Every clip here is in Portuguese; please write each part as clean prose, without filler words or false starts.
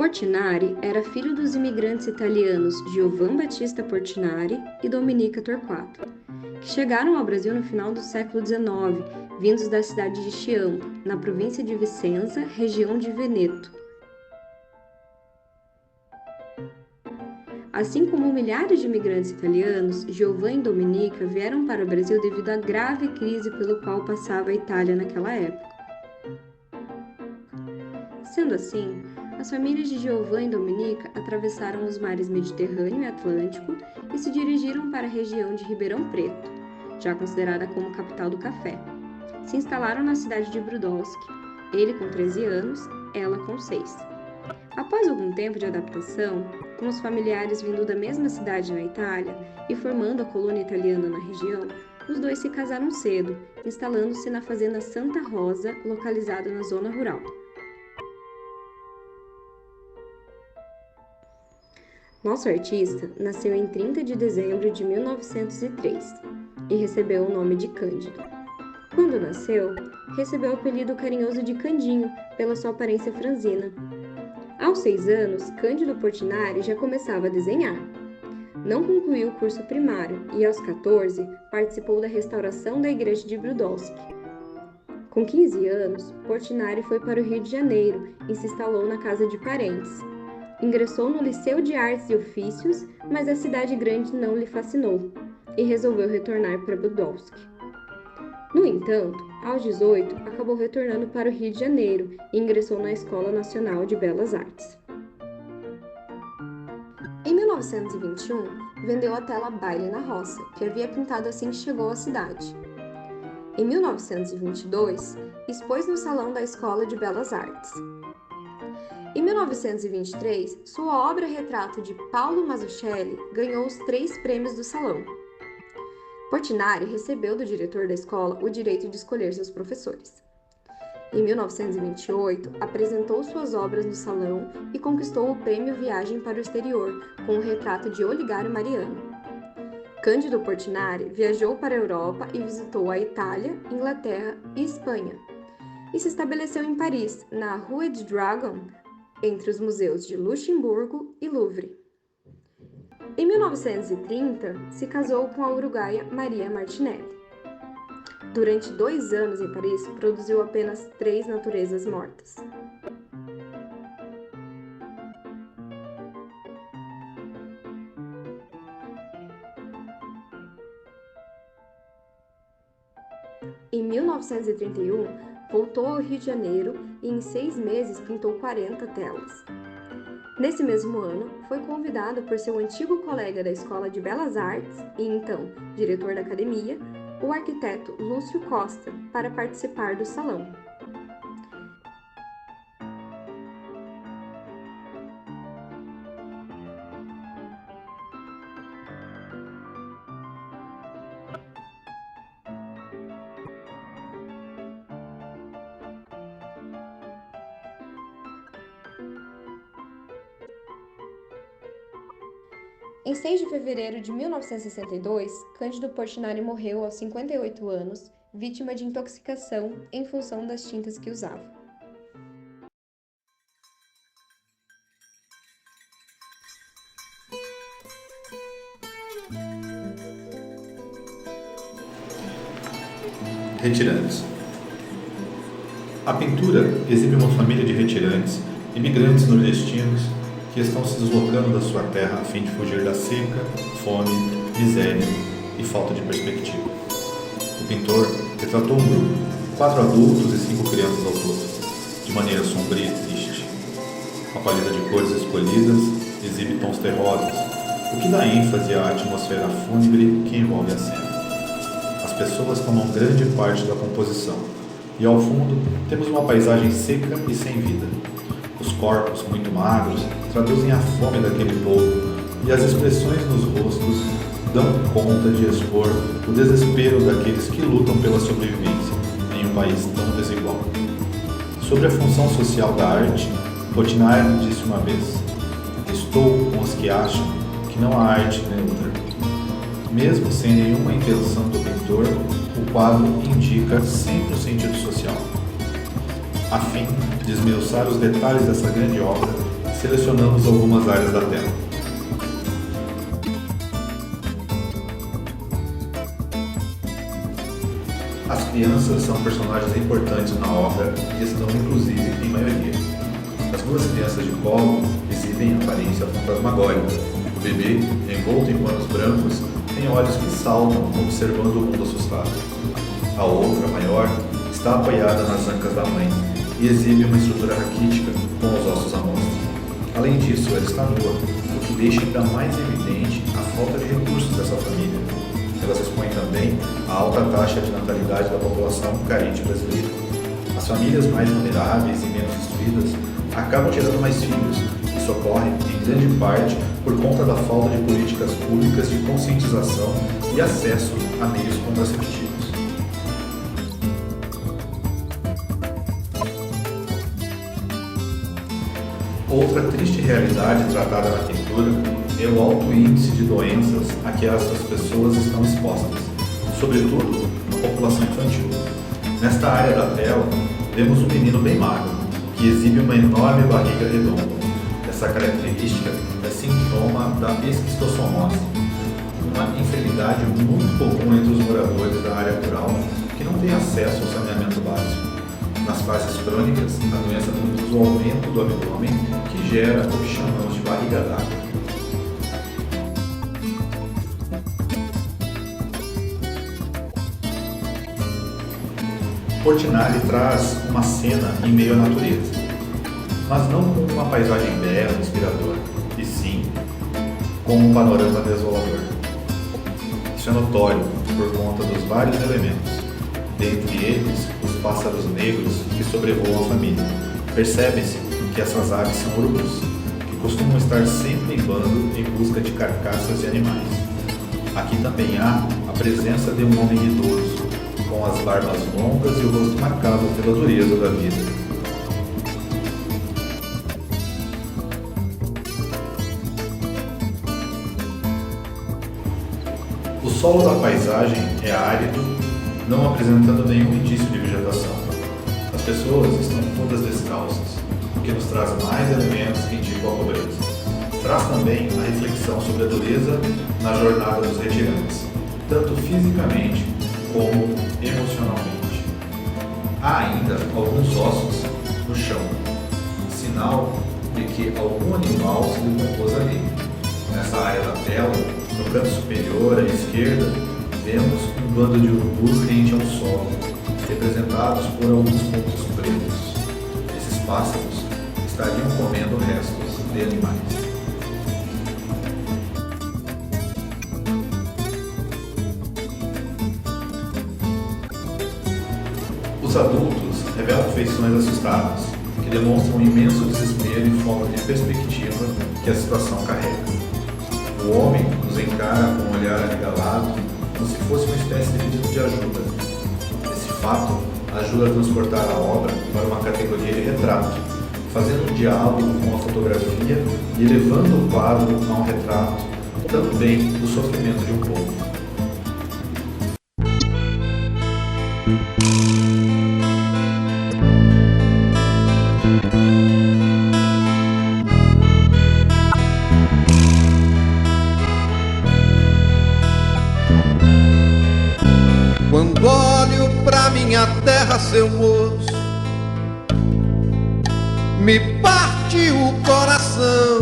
Portinari era filho dos imigrantes italianos Giovan Battista Portinari e Domenica Torquato, que chegaram ao Brasil no final do século XIX, vindos da cidade de Chiampa, na província de Vicenza, região de Veneto. Assim como milhares de imigrantes italianos, Giovan e Domenica vieram para o Brasil devido à grave crise pelo qual passava a Itália naquela época. Sendo assim, as famílias de Giovan e Domenica atravessaram os mares Mediterrâneo e Atlântico e se dirigiram para a região de Ribeirão Preto, já considerada como capital do café. Se instalaram na cidade de Brodowski, ele com 13 anos, ela com 6. Após algum tempo de adaptação, com os familiares vindo da mesma cidade na Itália e formando a colônia italiana na região, os dois se casaram cedo, instalando-se na fazenda Santa Rosa, localizada na zona rural. Nosso artista nasceu em 30 de dezembro de 1903 e recebeu o nome de Cândido. Quando nasceu, recebeu o apelido carinhoso de Candinho pela sua aparência franzina. Aos 6 anos, Cândido Portinari já começava a desenhar. Não concluiu o curso primário e, aos 14, participou da restauração da igreja de Brodowski. Com 15 anos, Portinari foi para o Rio de Janeiro e se instalou na casa de parentes. Ingressou no Liceu de Artes e Ofícios, mas a cidade grande não lhe fascinou e resolveu retornar para Brodowski. No entanto, aos 18, acabou retornando para o Rio de Janeiro e ingressou na Escola Nacional de Belas Artes. Em 1921, vendeu a tela Baile na Roça, que havia pintado assim que chegou à cidade. Em 1922, expôs no Salão da Escola de Belas Artes. Em 1923, sua obra Retrato de Paulo Mazzucchelli ganhou os 3 prêmios do Salão. Portinari recebeu do diretor da escola o direito de escolher seus professores. Em 1928, apresentou suas obras no salão e conquistou o prêmio Viagem para o Exterior com o retrato de Oligário Mariano. Cândido Portinari viajou para a Europa e visitou a Itália, Inglaterra e Espanha, e se estabeleceu em Paris, na Rue du Dragon, entre os museus de Luxemburgo e Louvre. Em 1930, se casou com a uruguaia Maria Martinelli. Durante 2 anos em Paris, produziu apenas 3 naturezas mortas. Em 1931, voltou ao Rio de Janeiro e em 6 meses pintou 40 telas. Nesse mesmo ano, foi convidado por seu antigo colega da Escola de Belas Artes e então diretor da academia, o arquiteto Lúcio Costa, para participar do salão. Em 6 de fevereiro de 1962, Cândido Portinari morreu aos 58 anos, vítima de intoxicação em função das tintas que usava. Retirantes. A pintura exibe uma família de retirantes, imigrantes nordestinos, que estão se deslocando da sua terra a fim de fugir da seca, fome, miséria e falta de perspectiva. O pintor retratou um grupo, 4 adultos e 5 crianças ao todo, de maneira sombria e triste. A paleta de cores escolhidas exibe tons terrosos, o que dá ênfase à atmosfera fúnebre que envolve a cena. As pessoas tomam grande parte da composição, e ao fundo temos uma paisagem seca e sem vida. Os corpos, muito magros, traduzem a fome daquele povo e as expressões nos rostos dão conta de expor o desespero daqueles que lutam pela sobrevivência em um país tão desigual. Sobre a função social da arte, Portinari disse uma vez: "Estou com os que acham que não há arte neutra." Mesmo sem nenhuma intenção do pintor, o quadro indica sempre o sentido social. A fim de esmiuçar os detalhes dessa grande obra, selecionamos algumas áreas da tela. As crianças são personagens importantes na obra e estão inclusive em maioria. As duas crianças de colo exibem aparência fantasmagórica. O bebê, envolto em panos brancos, tem olhos que saltam, observando o mundo assustado. A outra, maior, está apoiada nas ancas da mãe e exibe uma estrutura raquítica com os ossos à mostra. Além disso, ela está nua, o que deixa ainda mais evidente a falta de recursos dessa família. Elas expõem também a alta taxa de natalidade da população carente brasileira. As famílias mais vulneráveis e menos instruídas acabam gerando mais filhos. Isso ocorre, em grande parte, por conta da falta de políticas públicas de conscientização e acesso a meios contraceptivos. Outra triste realidade tratada na pintura é o alto índice de doenças a que essas pessoas estão expostas, sobretudo a população infantil. Nesta área da tela, vemos um menino bem magro, que exibe uma enorme barriga redonda. Essa característica é sintoma da esquistossomose, uma enfermidade muito comum entre os moradores da área rural que não têm acesso ao saneamento básico. Nas fases crônicas, a doença produz o aumento do abdômen, que gera o que chamamos de barriga d'água. Portinari traz uma cena em meio à natureza, mas não com uma paisagem bela e inspiradora, e sim com um panorama desolador. Isso é notório por conta dos vários elementos, dentre eles os pássaros negros que sobrevoam a família. Percebe-se que essas aves são urubus, que costumam estar sempre em bando em busca de carcaças de animais. Aqui também há a presença de um homem idoso, com as barbas longas e o rosto marcado pela dureza da vida. O solo da paisagem é árido, não apresentando nenhum indício de vegetação. As pessoas estão todas descalças, o que nos traz mais elementos que indicam a pobreza. Traz também a reflexão sobre a dureza na jornada dos retirantes, tanto fisicamente como emocionalmente. Há ainda alguns ossos no chão, sinal de que algum animal se decompôs ali. Nessa área da tela, no canto superior à esquerda, vemos um bando de urubus rente ao solo, representados por alguns pontos pretos. Esses pássaros estariam comendo restos de animais. Os adultos revelam feições assustadas, que demonstram um imenso desespero e falta de perspectiva que a situação carrega. O homem nos encara com um olhar arregalado, como se fosse uma espécie de pedido de ajuda. Esse fato ajuda a transportar a obra para uma categoria de retrato, fazendo um diálogo com a fotografia e elevando o quadro a um retrato também do sofrimento de um povo. Quando olho pra minha terra, seu moço, me parte o coração,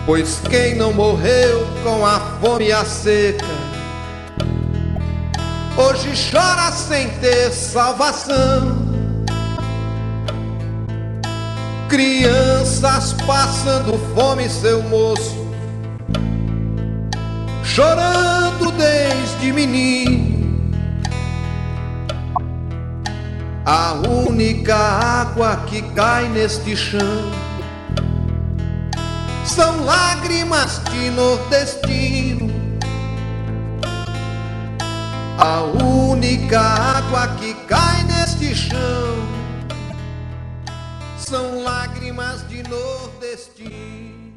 pois quem não morreu com a fome e a seca, hoje chora sem ter salvação. Crianças passando fome, seu moço, chorando desde menino. A única água que cai neste chão são lágrimas de nordestino. A única água que cai neste chão são lágrimas de nordestino.